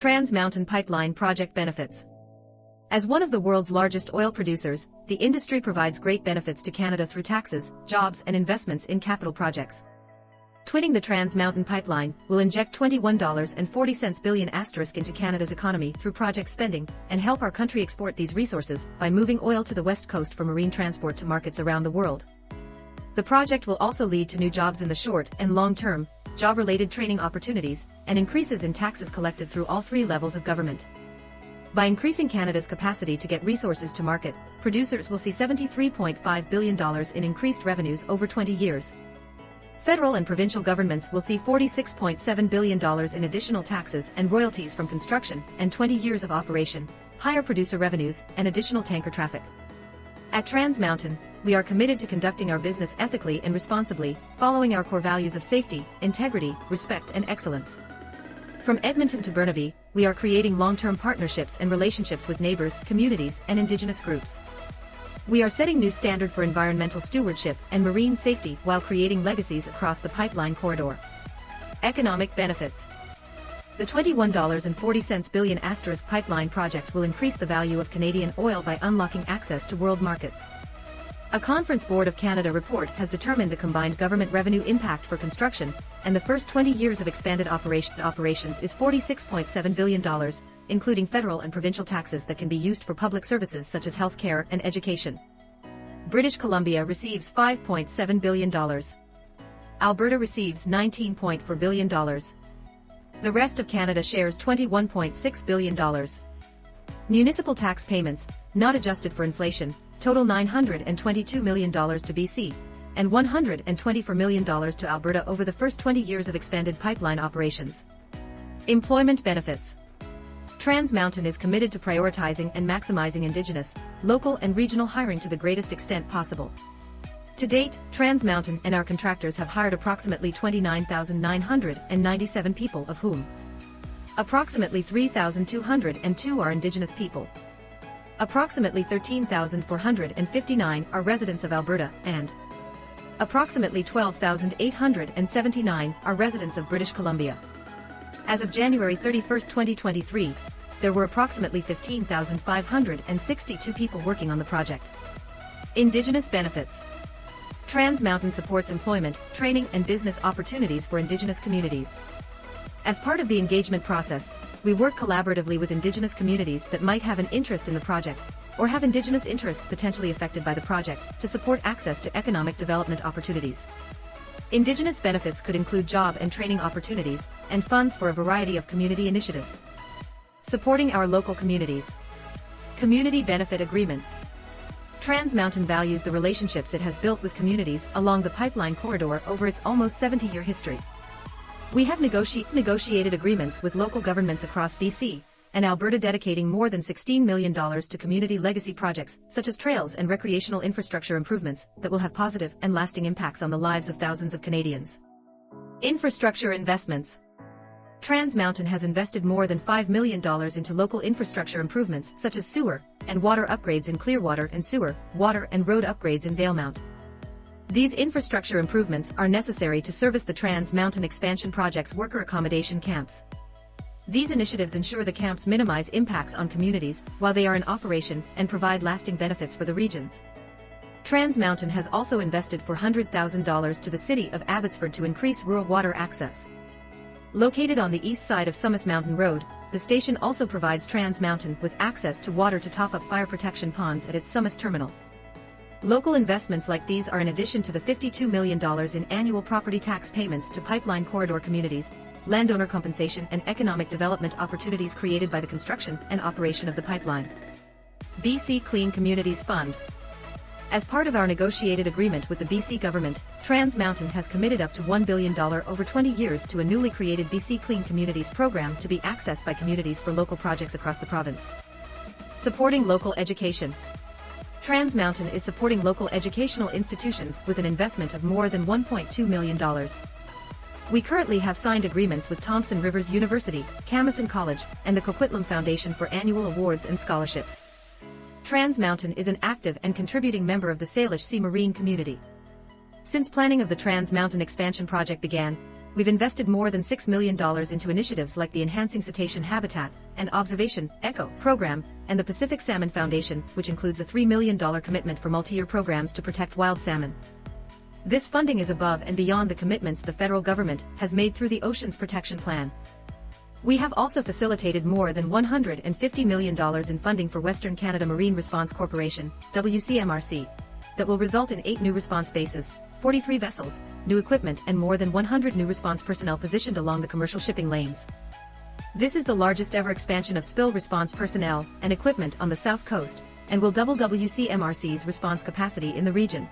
Trans Mountain Pipeline Project benefits. As one of the world's largest oil producers, the industry provides great benefits to Canada through taxes, jobs and investments in capital projects. Twinning the Trans Mountain Pipeline will inject $21.40 billion into Canada's economy through project spending and help our country export these resources by moving oil to the west coast for marine transport to markets around the world. The project will also lead to new jobs in the short and long term, job-related training opportunities, and increases in taxes collected through all three levels of government. By increasing Canada's capacity to get resources to market, producers will see $73.5 billion in increased revenues over 20 years. Federal and provincial governments will see $46.7 billion in additional taxes and royalties from construction and 20 years of operation, higher producer revenues, and additional tanker traffic. At Trans Mountain, we are committed to conducting our business ethically and responsibly, following our core values of safety, integrity, respect, and excellence. From Edmonton to Burnaby, we are creating long-term partnerships and relationships with neighbors, communities, and Indigenous groups. We are setting new standard for environmental stewardship and marine safety while creating legacies across the pipeline corridor. Economic benefits. The $21.40 billion pipeline project will increase the value of Canadian oil by unlocking access to world markets. A Conference Board of Canada report has determined the combined government revenue impact for construction and the first 20 years of expanded operations is $46.7 billion, including federal and provincial taxes that can be used for public services such as health care and education. British Columbia receives $5.7 billion. Alberta receives $19.4 billion. The rest of Canada shares $21.6 billion. Municipal tax payments, not adjusted for inflation, total $922 million to BC, and $124 million to Alberta over the first 20 years of expanded pipeline operations. Employment benefits. Trans Mountain is committed to prioritizing and maximizing Indigenous, local and regional hiring to the greatest extent possible. To date, Trans Mountain and our contractors have hired approximately 29,997 people, of whom approximately 3,202 are Indigenous people. Approximately 13,459 are residents of Alberta, and approximately 12,879 are residents of British Columbia. As of January 31, 2023, there were approximately 15,562 people working on the project. Indigenous benefits. Trans Mountain supports employment, training, and business opportunities for Indigenous communities. As part of the engagement process, we work collaboratively with Indigenous communities that might have an interest in the project, or have Indigenous interests potentially affected by the project, to support access to economic development opportunities. Indigenous benefits could include job and training opportunities, and funds for a variety of community initiatives. Supporting our local communities. Community benefit agreements. Trans Mountain values the relationships it has built with communities along the pipeline corridor over its almost 70-year history. We have negotiated agreements with local governments across BC and Alberta, dedicating more than $16 million to community legacy projects, such as trails and recreational infrastructure improvements, that will have positive and lasting impacts on the lives of thousands of Canadians. Infrastructure investments. Trans Mountain has invested more than $5 million into local infrastructure improvements such as sewer and water upgrades in Clearwater and sewer, water and road upgrades in Valemount. These infrastructure improvements are necessary to service the Trans Mountain Expansion Project's worker accommodation camps. These initiatives ensure the camps minimize impacts on communities while they are in operation and provide lasting benefits for the regions. Trans Mountain has also invested $400,000 to the city of Abbotsford to increase rural water access. Located on the east side of Summit Mountain Road, the station also provides Trans Mountain with access to water to top up fire protection ponds at its Summit terminal. Local investments like these are in addition to the $52 million in annual property tax payments to pipeline corridor communities, landowner compensation and economic development opportunities created by the construction and operation of the pipeline. BC Clean Communities Fund. As part of our negotiated agreement with the BC government, Trans Mountain has committed up to $1 billion over 20 years to a newly created BC Clean Communities program to be accessed by communities for local projects across the province. Supporting local education. Trans Mountain is supporting local educational institutions with an investment of more than $1.2 million. We currently have signed agreements with Thompson Rivers University, Camosun College, and the Coquitlam Foundation for annual awards and scholarships. Trans Mountain is an active and contributing member of the Salish Sea Marine community. Since planning of the Trans Mountain Expansion Project began, we've invested more than $6 million into initiatives like the Enhancing Cetacean Habitat and Observation (ECHO) program and the Pacific Salmon Foundation, which includes a $3 million commitment for multi-year programs to protect wild salmon. This funding is above and beyond the commitments the federal government has made through the Oceans Protection Plan. We have also facilitated more than $150 million in funding for Western Canada Marine Response Corporation, WCMRC, that will result in 8 new response bases, 43 vessels, new equipment and more than 100 new response personnel positioned along the commercial shipping lanes. This is the largest ever expansion of spill response personnel and equipment on the South Coast, and will double WCMRC's response capacity in the region.